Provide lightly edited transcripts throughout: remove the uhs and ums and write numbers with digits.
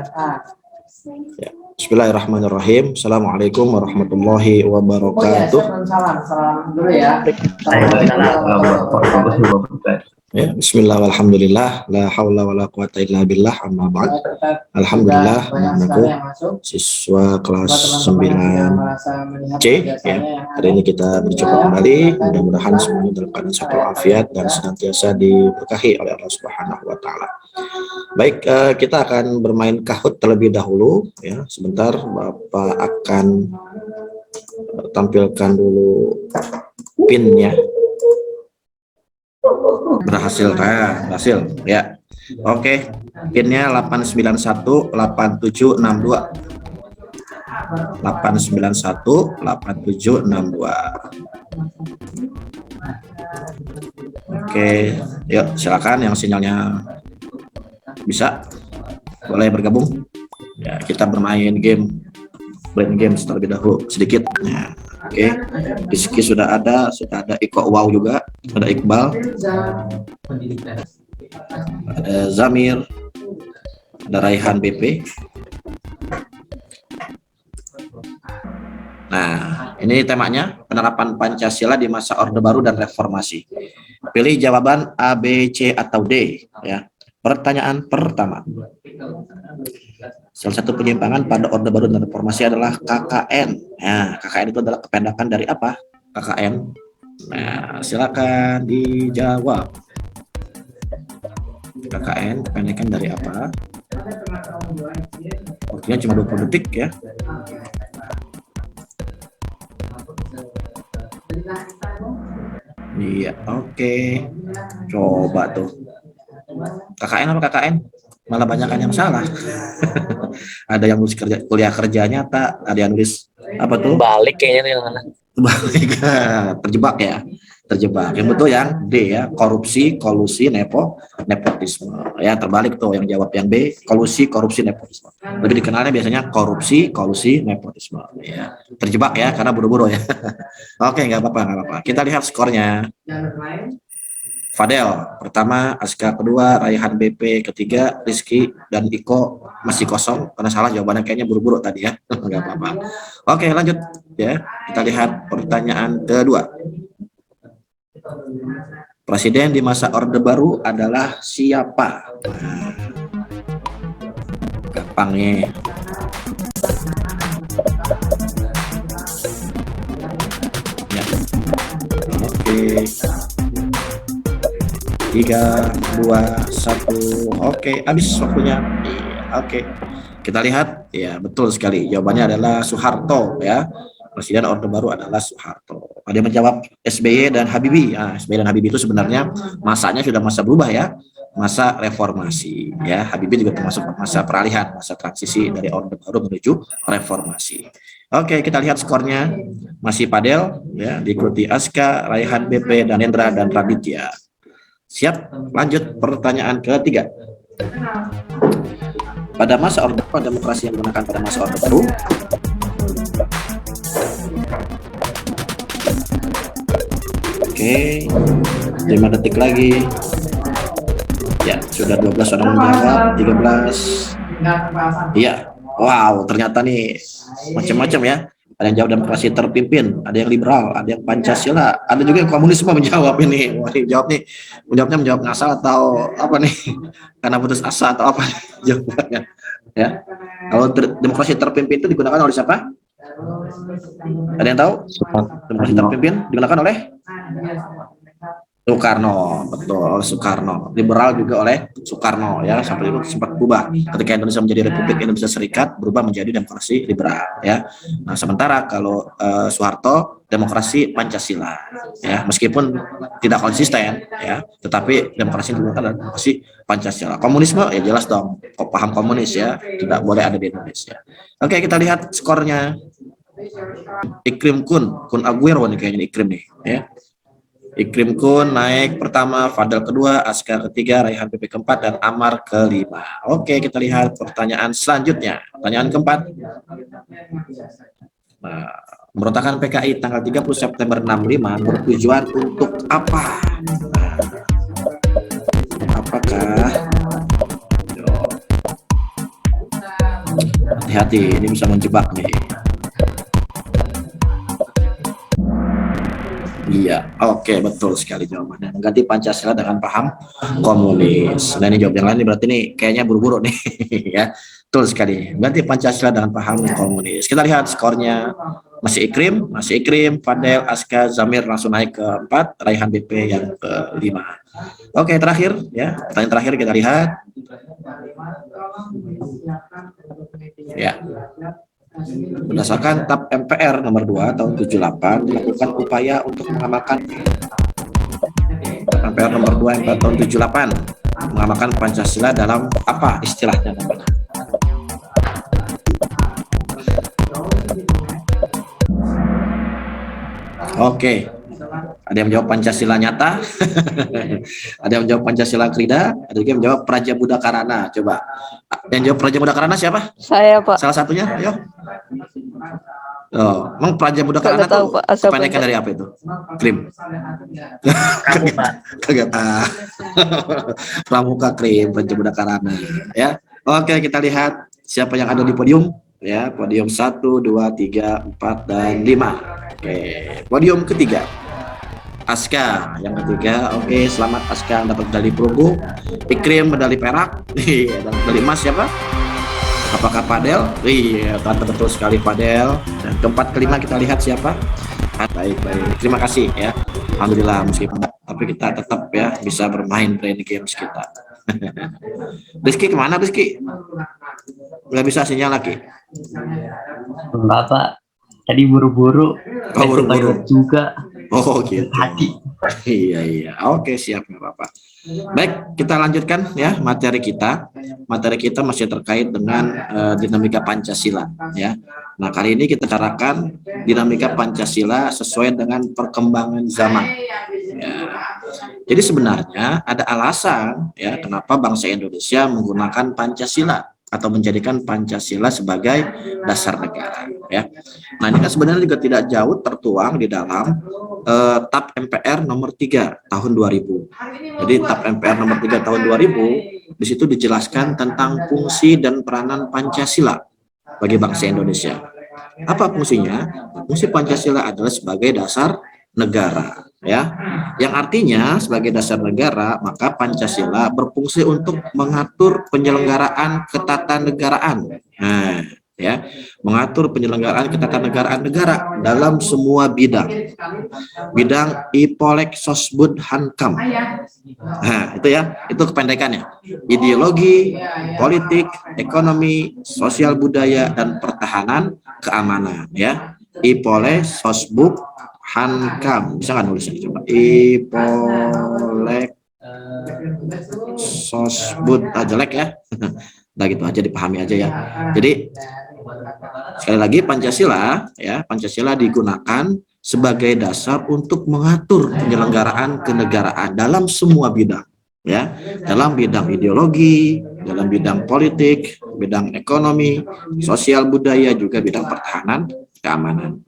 Ya. Bismillahirrahmanirrahim. Assalamualaikum warahmatullahi wabarakatuh. Salam dulu ya. Ya, bismillah walhamdulillah la haula wala quwata illa billah amma ba'd. Alhamdulillah, aku siswa kelas 9C ya. Hari ini kita berjumpa kembali, mudah-mudahan semuanya dalam keadaan sehat walafiat dan senantiasa diberkahi oleh Allah Subhanahu wa taala. Baik, kita akan bermain Kahoot terlebih dahulu ya. Sebentar Bapak akan tampilkan dulu pinnya. Berhasil ya. Oke, pinnya 8918762. 8918762. Oke, yuk silakan yang sinyalnya bisa, boleh bergabung. Ya, kita bermain game brain games terlebih dahulu sedikit. Ya. Oke, Rizky sudah ada Iko Wow juga, ada Iqbal, ada Zamir, ada Raihan BP. Nah, ini temanya penerapan Pancasila di masa Orde Baru dan Reformasi. Pilih jawaban A, B, C, atau D. Ya. Pertanyaan pertama. Salah satu penyimpangan pada Orde Baru dan Reformasi adalah KKN. Nah, KKN itu adalah kependekan dari apa? KKN. Nah, silakan dijawab. KKN kependekan dari apa? Waktunya cuma 20 detik ya. Iya, oke. Coba tuh. KKN apa KKN? Malah banyakan yang salah. Ada yang nulis kuliah kerja nyata, ada yang nulis apa tuh? Balik kayaknya nih yang anak. Balik, terjebak ya. Terjebak. Yang betul yang D ya, korupsi, kolusi, nepotisme. Ya, terbalik tuh yang jawab yang B, kolusi, korupsi, nepotisme. Lebih dikenalnya biasanya korupsi, kolusi, nepotisme. Ya, terjebak ya karena buru-buru ya. Oke, nggak apa-apa. Kita lihat skornya. Fadel pertama, Aska kedua, Raihan BP ketiga, Rizky dan Iko masih kosong karena salah jawabannya, kayaknya buru-buru tadi ya. Nggak apa-apa. Oke, lanjut ya. Kita lihat pertanyaan kedua. Presiden di masa Orde Baru adalah siapa? Gampang nih. Ya. Oke. 3, 2, 1. Oke, habis waktunya. Oke. Kita lihat, ya betul sekali. Jawabannya adalah Soeharto ya. Presiden Orde Baru adalah Soeharto. Ada yang menjawab SBY dan Habibie. Nah, SBY dan Habibie itu sebenarnya masanya sudah masa berubah ya. Masa reformasi ya. Habibie juga termasuk masa peralihan, masa transisi dari Orde Baru menuju reformasi. Oke, kita lihat skornya. Masih Padel ya, diikuti Aska, Raihan BP, Danendra dan Raditya. Siap, lanjut pertanyaan ketiga. Pada masa Orde Baru, demokrasi yang digunakan pada masa Orde Baru. Oke, 5 detik lagi. Ya, sudah 12 orang menjawab, 13. Iya, wow, ternyata nih macam-macam ya. Ada yang jawab demokrasi terpimpin, ada yang liberal, ada yang Pancasila, ada juga yang komunisme menjawab ini. Wah, menjawabnya ngasal atau apa nih? Karena putus asa atau apa jawabannya? Ya. Kalau demokrasi terpimpin itu digunakan oleh siapa? Ada yang tahu? Demokrasi terpimpin digunakan oleh Soekarno, betul, Soekarno. Liberal juga oleh Soekarno ya, sampai itu sempat berubah ketika Indonesia menjadi Republik Indonesia Serikat, berubah menjadi demokrasi liberal ya. Nah, sementara kalau Soeharto demokrasi Pancasila ya, meskipun tidak konsisten ya, tetapi demokrasi adalah demokrasi Pancasila. Komunisme ya jelas dong, paham komunis ya, tidak boleh ada di Indonesia. Oke, kita lihat skornya. Ikrim Kun Aguirre nih kayaknya Ikrim nih ya. Ikrim Kun naik pertama, Fadel kedua, Aska ketiga, Raihan PP keempat, dan Amar kelima. Oke, kita lihat pertanyaan selanjutnya. Pertanyaan keempat. Nah, pemberontakan PKI tanggal 30 September 65 bertujuan untuk apa? Apakah Hati-hati, ini bisa menjebak nih. Iya, oke, betul sekali jawabannya. Mengganti Pancasila dengan paham komunis. Nah, ini jawab yang lain nih, berarti nih kayaknya buru-buru nih. Ya, betul sekali. Mengganti Pancasila dengan paham komunis. Kita lihat skornya. Masih Ikrim, Fadel, Aska, Zamir langsung naik ke 4, Raihan BP yang ke 5. Oke, terakhir ya. Pertanyaan terakhir kita lihat. Ya. Berdasarkan TAP MPR nomor 2 tahun 78 dilakukan upaya untuk mengamalkan TAP MPR nomor 2 tahun 78 mengamalkan Pancasila dalam apa istilahnya namanya? Oke. Ada yang menjawab Pancasila nyata, ada yang menjawab Pancasila krida, ada juga yang menjawab Praja Buddha Karana. Coba, yang jawab Praja Buddha Karana siapa? Saya, Pak. Salah satunya, ayo. Oh, emang Praja Buddha Karana tahu, tuh Pak. kepanjangan dari apa itu? Krim. Kaget. Pramuka Krim, Praja Buddha Karana. Ya, oke, kita lihat siapa yang ada di podium. Ya, podium 1, 2, 3, 4, dan 5. Oke, podium ketiga. Aska yang ketiga. Oke, selamat Aska dapat medali perunggu. Ikrim medali perak. Iya, dan medali emas siapa? Apakah Fadel? Iya, betul sekali Fadel. Dan keempat kelima kita lihat siapa? Baik. Terima kasih ya. Alhamdulillah meskipun tapi kita tetap ya bisa bermain brain games kita. Rizky kemana Rizky? Nggak bisa sinyal lagi. Enggak, Pak. Tadi buru-buru. Oh, buru-buru juga. Oh gitu. Hati. Iya. Oke, siap nggak apa-apa. Baik, kita lanjutkan ya materi kita. Materi kita masih terkait dengan dinamika Pancasila ya. Nah, kali ini kita bicarakan dinamika Pancasila sesuai dengan perkembangan zaman. Ya. Jadi sebenarnya ada alasan ya kenapa bangsa Indonesia menggunakan Pancasila atau menjadikan Pancasila sebagai dasar negara ya. Nah, ini kan sebenarnya juga tidak jauh tertuang di dalam TAP MPR nomor 3 tahun 2000. Jadi TAP MPR nomor 3 tahun 2000 di situ dijelaskan tentang fungsi dan peranan Pancasila bagi bangsa Indonesia. Apa fungsinya? Fungsi Pancasila adalah sebagai dasar negara ya. Yang artinya sebagai dasar negara, maka Pancasila berfungsi untuk mengatur penyelenggaraan ketatanegaraan. Nah, ya, mengatur penyelenggaraan ketatanegaraan negara dalam semua bidang. Bidang Ipolek Sosbud Hankam. Nah, itu ya, itu kependekannya. Ideologi, politik, ekonomi, sosial budaya dan pertahanan, keamanan ya. Ipolek Sosbud Hankam. Bisa nggak nulisnya coba? Ipolek Sosbud jelek ya. Nah gitu aja, dipahami aja ya. Jadi sekali lagi Pancasila ya, Pancasila digunakan sebagai dasar untuk mengatur penyelenggaraan kenegaraan dalam semua bidang ya, dalam bidang ideologi, dalam bidang politik, bidang ekonomi, sosial budaya, juga bidang pertahanan, keamanan.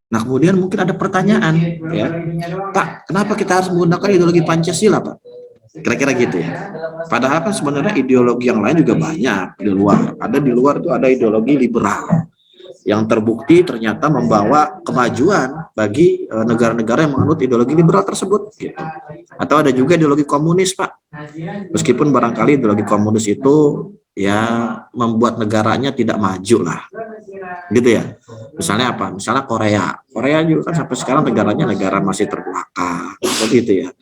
Nah, kemudian mungkin ada pertanyaan ya, Pak, kenapa kita harus menggunakan ideologi Pancasila, Pak? Kira-kira gitu ya. Padahal kan sebenarnya ideologi yang lain juga banyak di luar. Ada di luar itu ada ideologi liberal yang terbukti ternyata membawa kemajuan bagi negara-negara yang menganut ideologi liberal tersebut gitu. Atau ada juga ideologi komunis, Pak. Meskipun barangkali ideologi komunis itu ya membuat negaranya tidak maju lah. Gitu ya. Misalnya apa? Misalnya Korea juga kan sampai sekarang negaranya negara masih terbelakang. Begitu ya.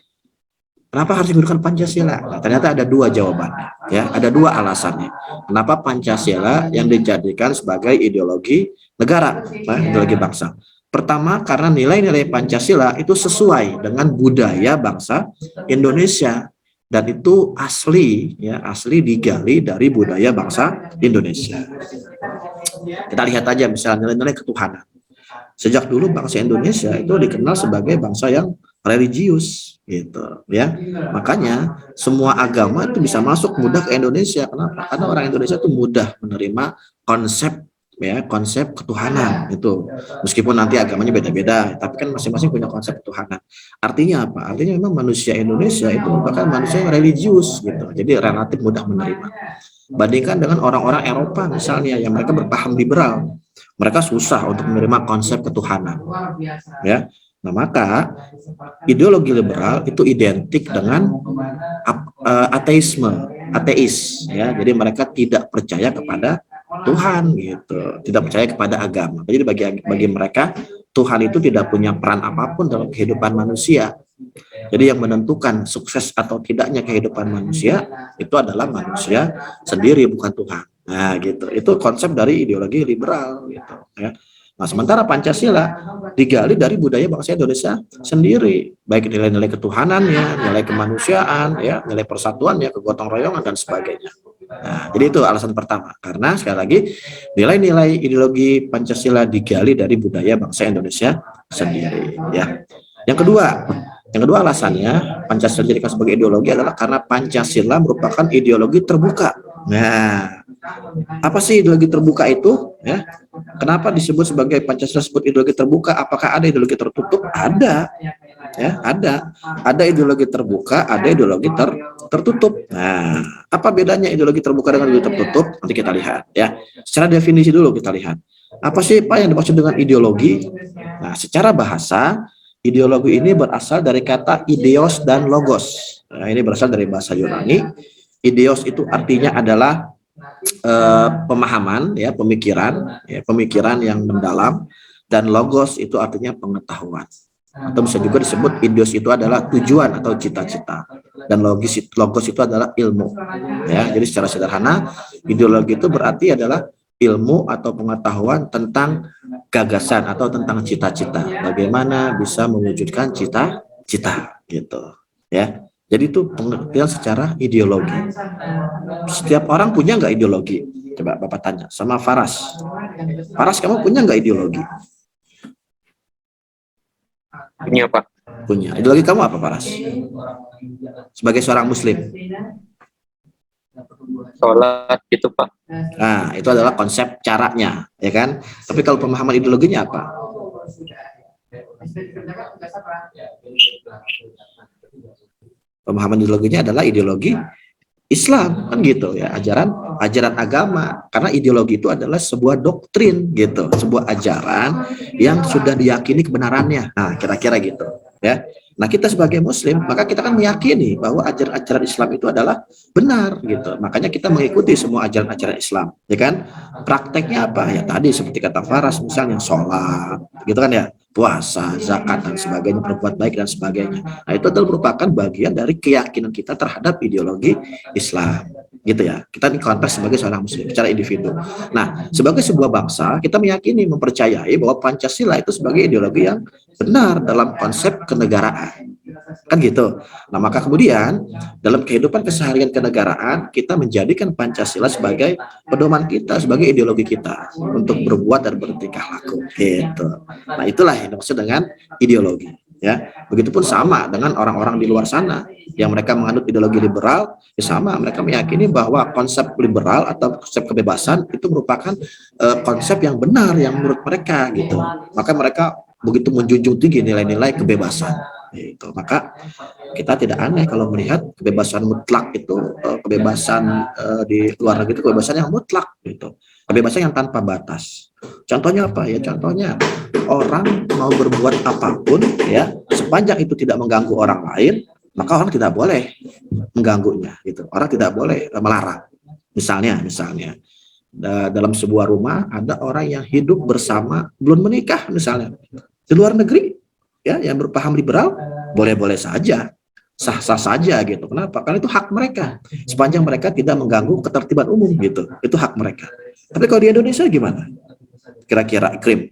Kenapa harus digunakan Pancasila? Nah, ternyata ada dua jawabannya, ya. Ada dua alasannya. Kenapa Pancasila yang dijadikan sebagai ideologi negara, ideologi bangsa? Pertama, karena nilai-nilai Pancasila itu sesuai dengan budaya bangsa Indonesia, dan itu asli, ya, asli digali dari budaya bangsa Indonesia. Kita lihat aja misalnya nilai-nilai ketuhanan. Sejak dulu bangsa Indonesia itu dikenal sebagai bangsa yang religius gitu ya. Makanya semua agama itu bisa masuk mudah ke Indonesia. Kenapa? Karena orang Indonesia itu mudah menerima konsep ya, konsep ketuhanan itu. Meskipun nanti agamanya beda-beda, tapi kan masing-masing punya konsep ketuhanan. Artinya apa? Artinya memang manusia Indonesia itu merupakan manusia yang religius gitu. Jadi relatif mudah menerima. Bandingkan dengan orang-orang Eropa misalnya yang mereka berpaham liberal, mereka susah untuk menerima konsep ketuhanan, ya. Nah, maka ideologi liberal itu identik dengan ateisme, ateis, ya. Jadi mereka tidak percaya kepada Tuhan gitu, tidak percaya kepada agama. Jadi bagi mereka Tuhan itu tidak punya peran apapun dalam kehidupan manusia. Jadi yang menentukan sukses atau tidaknya kehidupan manusia itu adalah manusia sendiri, bukan Tuhan. Nah, gitu. Itu konsep dari ideologi liberal gitu, ya. Nah, sementara Pancasila digali dari budaya bangsa Indonesia sendiri, baik nilai-nilai ketuhanannya, nilai kemanusiaan, ya, nilai persatuannya, kegotong royongan dan sebagainya. Nah, jadi itu alasan pertama. Karena sekali lagi nilai-nilai ideologi Pancasila digali dari budaya bangsa Indonesia sendiri, ya. Yang kedua alasannya Pancasila dijadikan sebagai ideologi adalah karena Pancasila merupakan ideologi terbuka. Nah, apa sih ideologi terbuka itu? Ya, kenapa disebut sebagai Pancasila disebut ideologi terbuka? Apakah ada ideologi tertutup? Ada, ya, ada. Ada ideologi terbuka, ada ideologi tertutup. Nah, apa bedanya ideologi terbuka dengan ideologi tertutup? Nanti kita lihat, ya. Secara definisi dulu kita lihat. Apa sih Pak yang dimaksud dengan ideologi? Nah, secara bahasa ideologi ini berasal dari kata ideos dan logos. Nah, ini berasal dari bahasa Yunani. Ideos itu artinya adalah pemahaman, ya, pemikiran yang mendalam, dan logos itu artinya pengetahuan. Atau bisa juga disebut ideos itu adalah tujuan atau cita-cita, dan logos itu adalah ilmu. Ya, jadi secara sederhana ideologi itu berarti adalah ilmu atau pengetahuan tentang gagasan atau tentang cita-cita, bagaimana bisa mewujudkan cita-cita gitu, ya. Jadi itu pengertian secara ideologi. Setiap orang punya nggak ideologi? Coba Bapak tanya sama Faras. Faras, kamu punya nggak ideologi? Punya, Pak. Punya. Ideologi kamu apa, Faras? Sebagai seorang Muslim. Sholat gitu, Pak. Nah, itu adalah konsep caranya, ya kan? Tapi kalau pemahaman ideologinya apa? Pemahaman ideologinya adalah ideologi Islam, kan gitu ya, ajaran agama. Karena ideologi itu adalah sebuah doktrin gitu, sebuah ajaran yang sudah diyakini kebenarannya. Nah, kira-kira gitu, ya. Nah, kita sebagai Muslim, maka kita kan meyakini bahwa ajaran-ajaran Islam itu adalah benar gitu. Makanya kita mengikuti semua ajaran-ajaran Islam, ya kan? Prakteknya apa? Ya tadi seperti kata Faras, misalnya sholat, gitu kan ya, puasa, zakat dan sebagainya, berbuat baik dan sebagainya. Nah, itu adalah merupakan bagian dari keyakinan kita terhadap ideologi Islam, gitu ya. Kita di konteks sebagai seorang Muslim secara individu. Nah, sebagai sebuah bangsa, kita meyakini, mempercayai bahwa Pancasila itu sebagai ideologi yang benar dalam konsep kenegaraan, kan gitu. Nah, maka kemudian dalam kehidupan keseharian kenegaraan kita menjadikan Pancasila sebagai pedoman kita, sebagai ideologi kita untuk berbuat dan bertingkah laku, gitu. Nah, itulah yang dimaksud dengan ideologi, ya. Begitupun sama dengan orang-orang di luar sana yang mereka menganut ideologi liberal, ya sama, mereka meyakini bahwa konsep liberal atau konsep kebebasan itu merupakan konsep yang benar yang menurut mereka, gitu. Maka mereka begitu menjunjung tinggi nilai-nilai kebebasan, gitu. Maka kita tidak aneh kalau melihat kebebasan mutlak itu, kebebasan di luar negeri itu kebebasan yang mutlak, gitu, kebebasan yang tanpa batas. Contohnya apa ya? Contohnya orang mau berbuat apapun, ya, sepanjang itu tidak mengganggu orang lain, maka orang tidak boleh mengganggunya, gitu. Orang tidak boleh melarang. Misalnya dalam sebuah rumah ada orang yang hidup bersama belum menikah misalnya. Di luar negeri, ya, yang berpaham liberal boleh-boleh saja, sah-sah saja, gitu. Kenapa? Karena itu hak mereka. Sepanjang mereka tidak mengganggu ketertiban umum, gitu. Itu hak mereka. Tapi kalau di Indonesia gimana? Kira-kira Ikrim,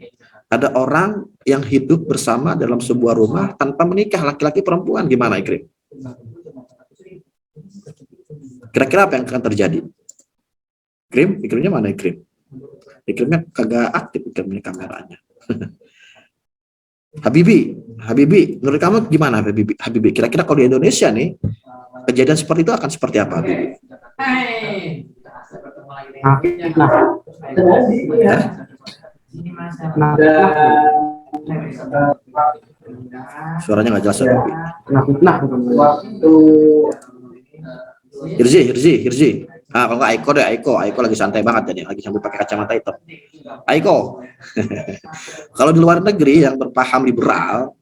ada orang yang hidup bersama dalam sebuah rumah tanpa menikah, laki-laki perempuan, gimana Ikrim? Kira-kira apa yang akan terjadi? Ikrimnya mana Ikrim? Ikrimnya kagak aktif Ikrimnya kameranya. Habibi, menurut kamu gimana Habibi? Kira-kira kalau di Indonesia nih, kejadian seperti itu akan seperti apa, Habibi? Suaranya nggak jelas, Habibi. Hirzi, Ah, kalau nggak Aiko deh, Aiko lagi santai banget jadi, lagi sambil pakai kacamata hitam. Aiko. Kalau di luar negeri yang berpaham liberal,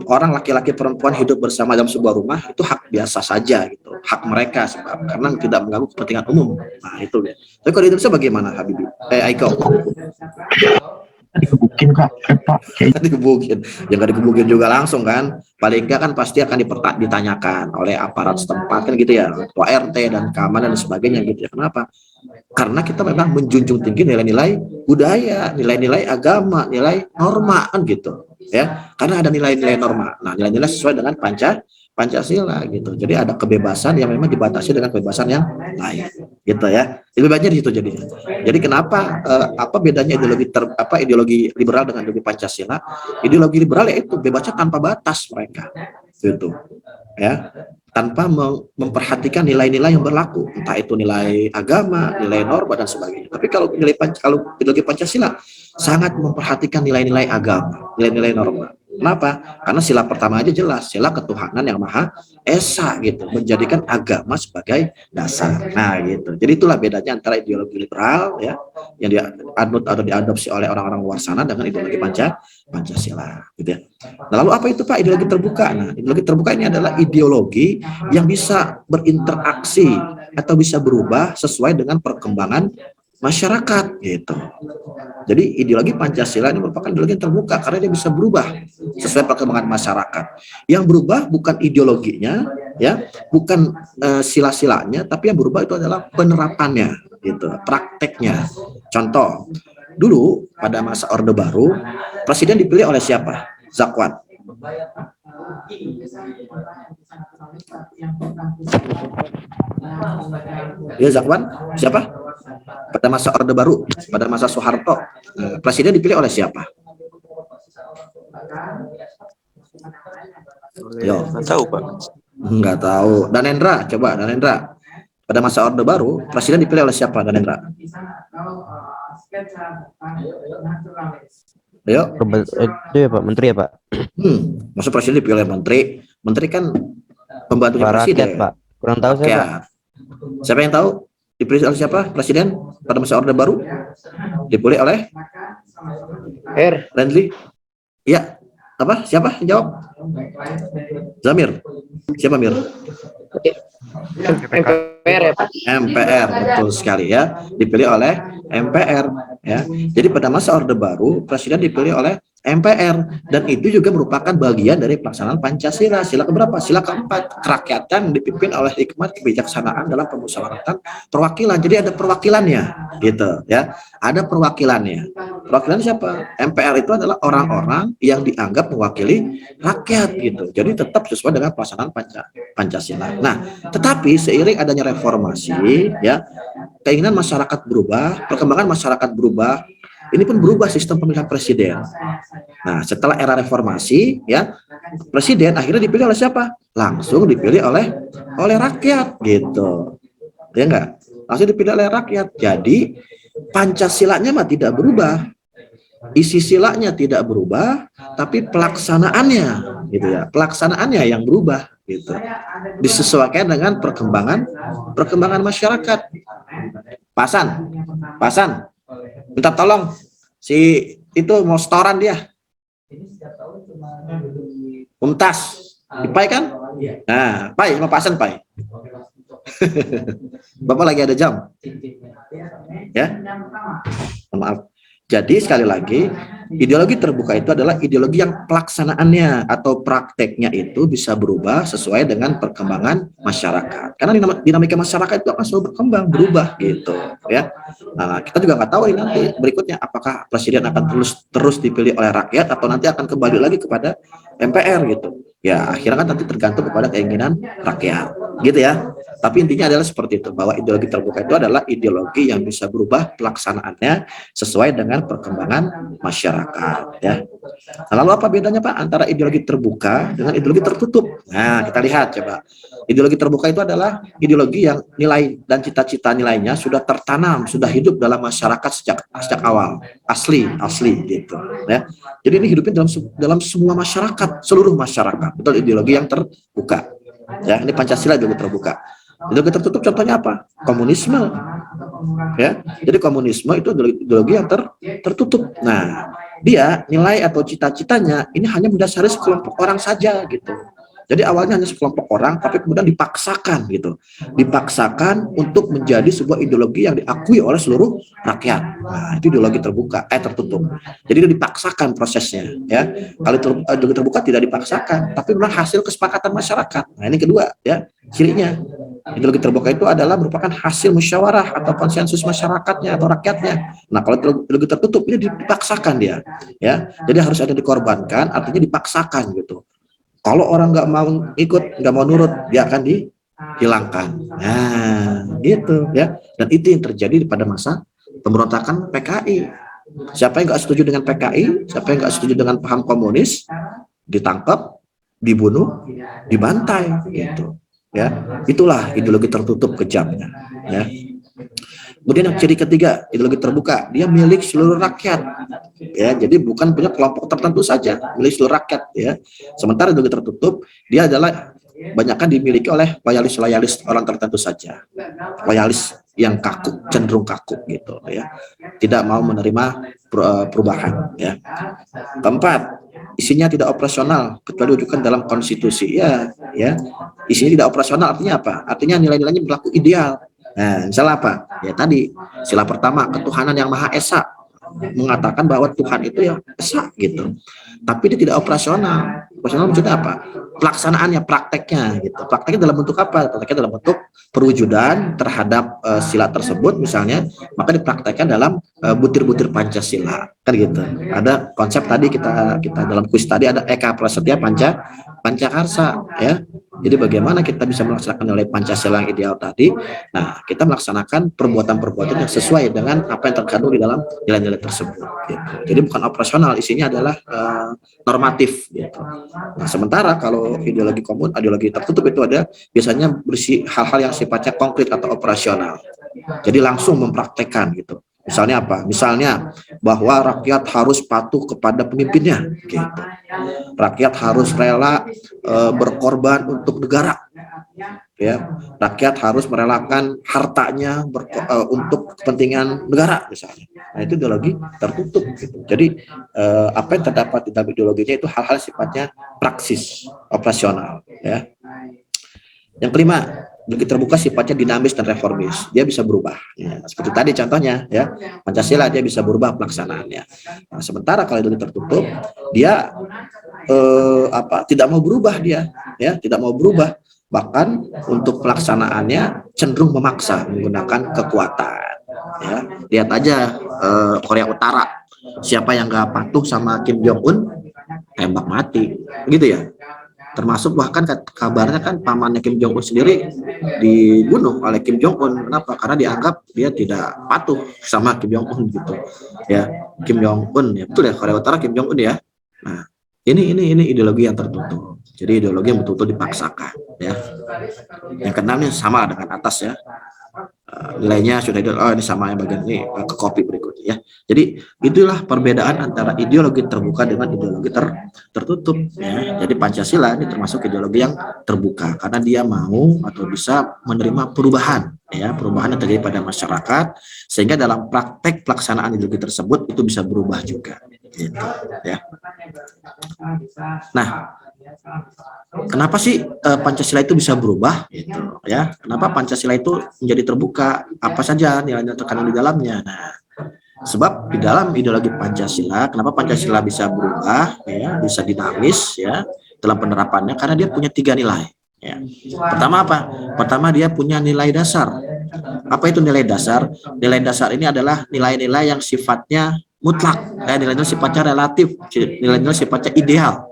orang laki-laki perempuan hidup bersama dalam sebuah rumah itu hak biasa saja gitu, hak mereka sebab karena tidak mengganggu kepentingan umum. Nah itu dia. Tapi kalau di Indonesia bagaimana, Habibie? Aiko? Dikebukin Kak. Dikebukin, ya nggak dikebukin juga langsung kan, paling nggak kan pasti akan ditanyakan oleh aparat setempat kan gitu ya, ketua RT dan keamanan dan sebagainya gitu ya. Kenapa? Karena kita memang menjunjung tinggi nilai-nilai budaya, nilai-nilai agama, nilai norma kan gitu ya, karena ada nilai-nilai norma. Nah, nilai-nilai sesuai dengan Pancasila gitu. Jadi ada kebebasan yang memang dibatasi dengan kebebasan yang lain gitu ya. Lebih banyak di situ jadinya. Jadi kenapa apa bedanya ideologi liberal dengan ideologi Pancasila? Ideologi liberal yaitu bebasnya tanpa batas mereka. Gitu. Ya. Tanpa memperhatikan nilai-nilai yang berlaku, entah itu nilai agama, nilai norma dan sebagainya. Tapi kalau ideologi Pancasila sangat memperhatikan nilai-nilai agama, nilai-nilai norma. Kenapa? Karena sila pertama aja jelas, sila ketuhanan yang Maha Esa gitu, menjadikan agama sebagai dasar. Nah gitu. Jadi itulah bedanya antara ideologi liberal ya yang dianut atau diadopsi oleh orang-orang luar sana dengan ideologi Pancasila gitu ya. Nah, lalu apa itu Pak ideologi terbuka? Nah, ideologi terbuka ini adalah ideologi yang bisa berinteraksi atau bisa berubah sesuai dengan perkembangan masyarakat gitu. Jadi ideologi Pancasila ini merupakan ideologi yang terbuka karena dia bisa berubah sesuai perkembangan masyarakat. Yang berubah bukan ideologinya, ya, bukan sila-silanya, tapi yang berubah itu adalah penerapannya, gitu, prakteknya. Contoh, dulu pada masa Orde Baru, presiden dipilih oleh siapa? Zakwan. Ya Zakwan, siapa? Pada masa Orde Baru, pada masa Soeharto, presiden dipilih oleh siapa? Yo, Nggak tahu Pak. nggak tahu. Danendra, coba Danendra. Pada masa Orde Baru, presiden dipilih oleh siapa, Danendra? Ayo. Itu ya Pak, menteri ya Pak? Maksud presiden dipilih oleh menteri? Menteri kan pembantunya Pak presiden. rakyat Pak, kurang tahu saya Pak. Siapa yang tahu? Dipilih oleh siapa? Presiden pada masa Orde Baru? Dipilih oleh? Rendli? Iya. Apa? Siapa yang jawab? Zamir. Siapa Mir? MPR ya Pak. MPR, betul sekali ya. Dipilih oleh MPR ya. Jadi pada masa Orde Baru presiden dipilih oleh MPR dan itu juga merupakan bagian dari pelaksanaan Pancasila. Sila keberapa? Sila keempat, kerakyatan dipimpin oleh hikmat kebijaksanaan dalam pemusyawaratan perwakilan. Jadi ada perwakilannya gitu ya. Ada perwakilannya. Perwakilan siapa? MPR itu adalah orang-orang yang dianggap mewakili rakyat gitu. Jadi tetap sesuai dengan pelaksanaan Pancasila. Nah, tetapi seiring adanya reformasi ya, keinginan masyarakat berubah, perkembangan masyarakat berubah, ini pun berubah sistem pemilihan presiden. Nah, setelah era reformasi ya, presiden akhirnya dipilih oleh siapa? Langsung dipilih oleh rakyat gitu. Ya enggak? Langsung dipilih oleh rakyat. Jadi Pancasilanya mah tidak berubah. Isi silanya tidak berubah, tapi pelaksanaannya gitu ya. Pelaksanaannya yang berubah gitu. Disesuaikan dengan perkembangan masyarakat. Pasan. Minta tolong si itu mau setoran dia. Umtas. Pai kan? Nah, Pai sama Pasan Pai. Bapak lagi ada jam. Ya. Maaf. Jadi sekali lagi, ideologi terbuka itu adalah ideologi yang pelaksanaannya atau prakteknya itu bisa berubah sesuai dengan perkembangan masyarakat. Karena dinamika masyarakat itu akan selalu berkembang, berubah gitu, ya. Nah, kita juga nggak tahu ini nanti berikutnya apakah presiden akan terus dipilih oleh rakyat atau nanti akan kembali lagi kepada MPR gitu. Ya, akhirnya kan nanti tergantung kepada keinginan rakyat, gitu ya. Tapi intinya adalah seperti itu, bahwa ideologi terbuka itu adalah ideologi yang bisa berubah pelaksanaannya sesuai dengan perkembangan masyarakat ya. Nah, lalu apa bedanya Pak antara ideologi terbuka dengan ideologi tertutup? Nah, kita lihat coba. Ideologi terbuka itu adalah ideologi yang nilai dan cita-cita nilainya sudah tertanam, sudah hidup dalam masyarakat sejak awal, asli gitu ya. Jadi ini hidupnya dalam semua masyarakat, seluruh masyarakat. Betul, ideologi yang terbuka. Ya, ini Pancasila ideologi terbuka. Ideologi tertutup contohnya apa? Komunisme. Ya, jadi komunisme itu ideologi yang tertutup. Nah, dia nilai atau cita-citanya ini hanya mendasari sekelompok orang saja gitu. Jadi awalnya hanya sekelompok orang, tapi kemudian dipaksakan gitu, dipaksakan untuk menjadi sebuah ideologi yang diakui oleh seluruh rakyat. Nah, itu ideologi tertutup. Jadi itu dipaksakan prosesnya, ya. Kalau ideologi terbuka tidak dipaksakan, tapi memang hasil kesepakatan masyarakat. Nah, ini kedua, ya, cirinya. Ideologi terbuka itu adalah merupakan hasil musyawarah atau konsensus masyarakatnya atau rakyatnya. Nah, kalau ideologi tertutup ini dipaksakan dia, ya. Jadi harus ada dikorbankan, artinya dipaksakan gitu. Kalau orang nggak mau ikut, nggak mau nurut, dia akan dihilangkan. Nah, gitu ya. Dan itu yang terjadi pada masa pemberontakan PKI. Siapa yang nggak setuju dengan PKI, siapa yang nggak setuju dengan paham komunis, ditangkap, dibunuh, dibantai, gitu. Ya, itulah ideologi tertutup kejamnya. Ya. Kemudian yang ciri ketiga, ideologi terbuka, dia milik seluruh rakyat. Ya, jadi bukan punya kelompok tertentu saja, milik seluruh rakyat. Ya, sementara ideologi tertutup, dia adalah banyakkan dimiliki oleh loyalis orang tertentu saja, loyalis yang kaku, cenderung kaku gitu. Ya, tidak mau menerima perubahan. Ya, keempat, isinya tidak operasional kecuali diwujudkan dalam konstitusi. Ya, isinya tidak operasional artinya apa? Artinya nilai-nilainya berlaku ideal. Nah, misalnya apa? Ya tadi, sila pertama, ketuhanan yang Maha Esa, mengatakan bahwa Tuhan itu ya esa gitu. Tapi dia tidak operasional. Operasional maksudnya apa? Pelaksanaannya, prakteknya gitu. Prakteknya dalam bentuk apa? Prakteknya dalam bentuk perwujudan terhadap sila tersebut misalnya, maka dipraktekkan dalam butir-butir Pancasila. Kan gitu. Ada konsep tadi kita dalam kuis tadi ada Eka Prasetya Pancakarsa ya. Jadi bagaimana kita bisa melaksanakan nilai Pancasila yang ideal tadi? Nah, kita melaksanakan perbuatan-perbuatan yang sesuai dengan apa yang terkandung di dalam nilai-nilai tersebut. Gitu. Jadi bukan operasional, isinya adalah normatif. Gitu. Nah, sementara kalau ideologi tertutup itu ada biasanya berisi hal-hal yang sifatnya konkret atau operasional. Jadi langsung mempraktekkan gitu. Misalnya apa? Misalnya bahwa rakyat harus patuh kepada pemimpinnya, gitu. Rakyat harus rela berkorban untuk negara, ya. Rakyat harus merelakan hartanya untuk kepentingan negara, misalnya. Nah, itu ideologi tertutup, gitu. Jadi apa yang terdapat di dalam ideologinya itu hal-hal sifatnya praksis, operasional, ya. Yang kelima, ideologi terbuka sifatnya dinamis dan reformis. Dia bisa berubah. Ya, seperti tadi contohnya, ya Pancasila dia bisa berubah pelaksanaannya. Nah, sementara kalau ideologi tertutup, dia tidak mau berubah dia, ya tidak mau berubah. Bahkan untuk pelaksanaannya cenderung memaksa menggunakan kekuatan. Ya, lihat aja Korea Utara. Siapa yang nggak patuh sama Kim Jong Un, tembak mati, gitu ya. Termasuk bahkan kabarnya kan pamannya Kim Jong Un sendiri dibunuh oleh Kim Jong Un. Kenapa? Karena dianggap dia tidak patuh sama Kim Jong Un gitu. Ya, Kim Jong Un ya betul ya, Korea Utara Kim Jong Un ya. Nah, ini ideologi yang tertutup. Jadi ideologi yang betul-betul dipaksakan ya. Yang keenamnya sama dengan atas ya. Nilainya sudah ini sama yang bagian ini ke copy berikutnya ya. Jadi itulah perbedaan antara ideologi terbuka dengan ideologi tertutup ya. Jadi Pancasila ini termasuk ideologi yang terbuka karena dia mau atau bisa menerima perubahan ya, perubahan yang terjadi pada masyarakat sehingga dalam praktek pelaksanaan ideologi tersebut itu bisa berubah juga gitu ya. Nah, kenapa sih Pancasila itu bisa berubah gitu ya? Kenapa Pancasila itu menjadi terbuka? Apa saja nilai-nilai terkandung di dalamnya? Nah, sebab di dalam ideologi Pancasila, kenapa Pancasila bisa berubah ya, bisa dinamis ya dalam penerapannya karena dia punya 3 nilai ya. Pertama apa? Pertama dia punya nilai dasar. Apa itu nilai dasar? Nilai dasar ini adalah nilai-nilai yang sifatnya mutlak, nilai-nilai sifatnya relatif, nilai-nilai sifatnya ideal.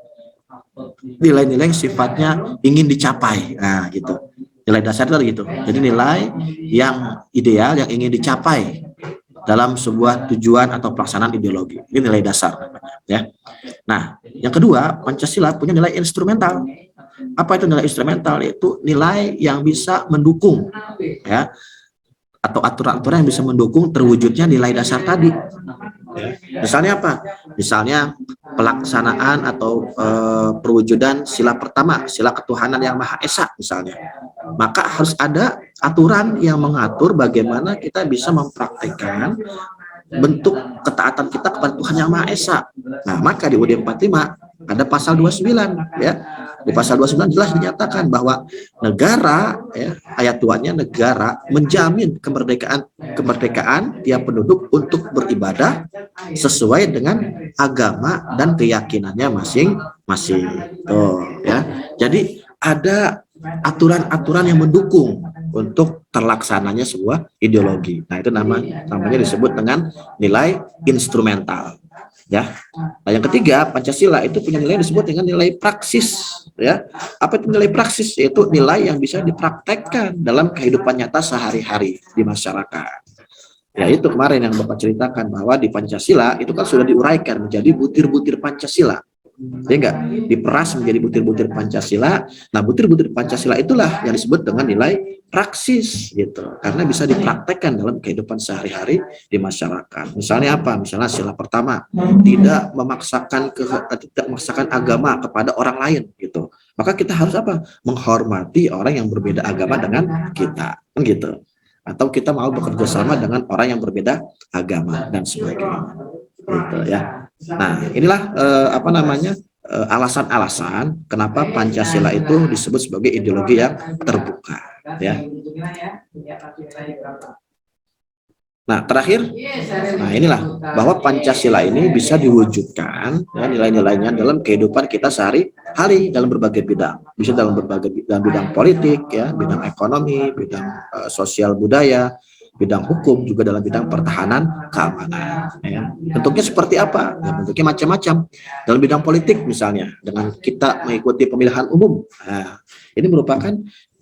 Nilai-nilai yang sifatnya ingin dicapai. Nah, gitu. Nilai dasar itu gitu. Jadi nilai yang ideal yang ingin dicapai dalam sebuah tujuan atau pelaksanaan ideologi. Ini nilai dasar ya. Nah, yang kedua, Pancasila punya nilai instrumental. Apa itu nilai instrumental? Itu nilai yang bisa mendukung ya, atau aturan-aturan yang bisa mendukung terwujudnya nilai dasar tadi. Misalnya apa? Misalnya pelaksanaan atau perwujudan sila pertama, sila ketuhanan yang Maha Esa misalnya. maka harus ada aturan yang mengatur bagaimana kita bisa mempraktekkan bentuk ketaatan kita kepada Tuhan Yang Maha Esa. Nah, maka di UUD 45 ada pasal 29 ya. Di pasal 29 jelas dinyatakan bahwa negara ya, ayat 2-nya negara menjamin kemerdekaan tiap penduduk untuk beribadah sesuai dengan agama dan keyakinannya masing-masing. Tuh ya. Jadi ada aturan-aturan yang mendukung untuk terlaksananya sebuah ideologi. Nah, itu namanya disebut dengan nilai instrumental. Ya. Nah, yang ketiga, Pancasila itu punya nilai yang disebut dengan nilai praksis. Ya, apa itu nilai praksis? Yaitu nilai yang bisa dipraktekkan dalam kehidupan nyata sehari-hari di masyarakat. Ya, itu kemarin yang Bapak ceritakan bahwa di Pancasila itu kan sudah diuraikan menjadi butir-butir Pancasila. Ya enggak? Diperas menjadi butir-butir Pancasila. Nah, butir-butir Pancasila itulah yang disebut dengan nilai praksis gitu. Karena bisa dipraktekkan dalam kehidupan sehari-hari di masyarakat. Misalnya apa? Misalnya sila pertama, tidak memaksakan agama kepada orang lain gitu. Maka kita harus apa? Menghormati orang yang berbeda agama dengan kita. Kan gitu. Atau kita mau bekerja sama dengan orang yang berbeda agama dan sebagainya. Gitu ya. Nah, inilah alasan-alasan kenapa Pancasila itu disebut sebagai ideologi yang terbuka ya. Nah, terakhir, nah inilah bahwa Pancasila ini bisa diwujudkan ya, nilai-nilainya dalam kehidupan kita sehari-hari dalam berbagai bidang. Bisa dalam bidang politik ya, bidang ekonomi, bidang sosial budaya, bidang hukum, juga dalam bidang pertahanan keamanan. Ya. Bentuknya seperti apa? Ya, bentuknya macam-macam. Dalam bidang politik misalnya, dengan kita mengikuti pemilihan umum. Nah, ini merupakan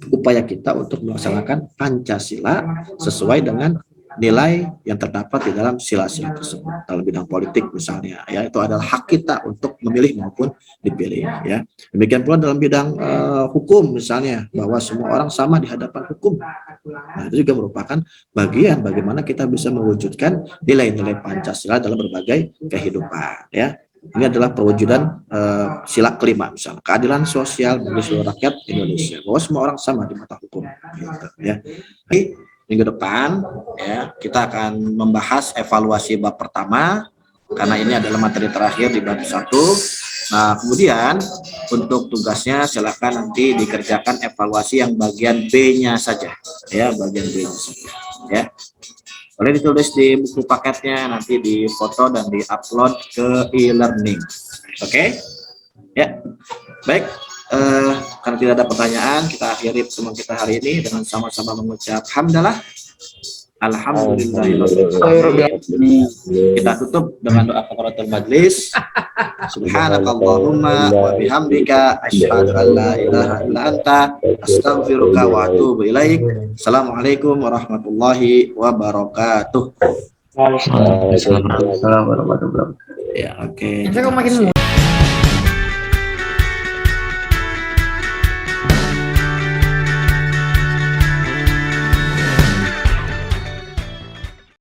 upaya kita untuk melaksanakan Pancasila sesuai dengan nilai yang terdapat di dalam sila-sila tersebut. Dalam bidang politik misalnya, ya itu adalah hak kita untuk memilih maupun dipilih. Ya. Demikian pula dalam bidang hukum misalnya, bahwa semua orang sama di hadapan hukum. Nah, itu juga merupakan bagian bagaimana kita bisa mewujudkan nilai-nilai Pancasila dalam berbagai kehidupan. Ya, ini adalah perwujudan sila kelima, misalnya keadilan sosial bagi seluruh rakyat Indonesia, bahwa semua orang sama di mata hukum. Gitu, ya. Jadi, minggu depan ya kita akan membahas evaluasi bab pertama karena ini adalah materi terakhir di bab 1. Nah, kemudian untuk tugasnya silakan nanti dikerjakan evaluasi yang bagian B-nya saja ya, bagian B-nya saja ya. Boleh ditulis di buku paketnya, nanti difoto dan diupload ke e-learning. Oke? Ya. Baik. Karena tidak ada pertanyaan, kita akhiri pertemuan kita hari ini dengan sama-sama mengucap hamdalah. Alhamdulillah. Kita tutup dengan doa kafaratul majlis. Subhanakallahumma wa bihamdika asyhadu an la ilaha illa anta astaghfiruka wa atubu ilaik. Assalamualaikum warahmatullahi wabarakatuh. Waalaikumsalam warahmatullahi wabarakatuh. Ya, oke. Saya kok makin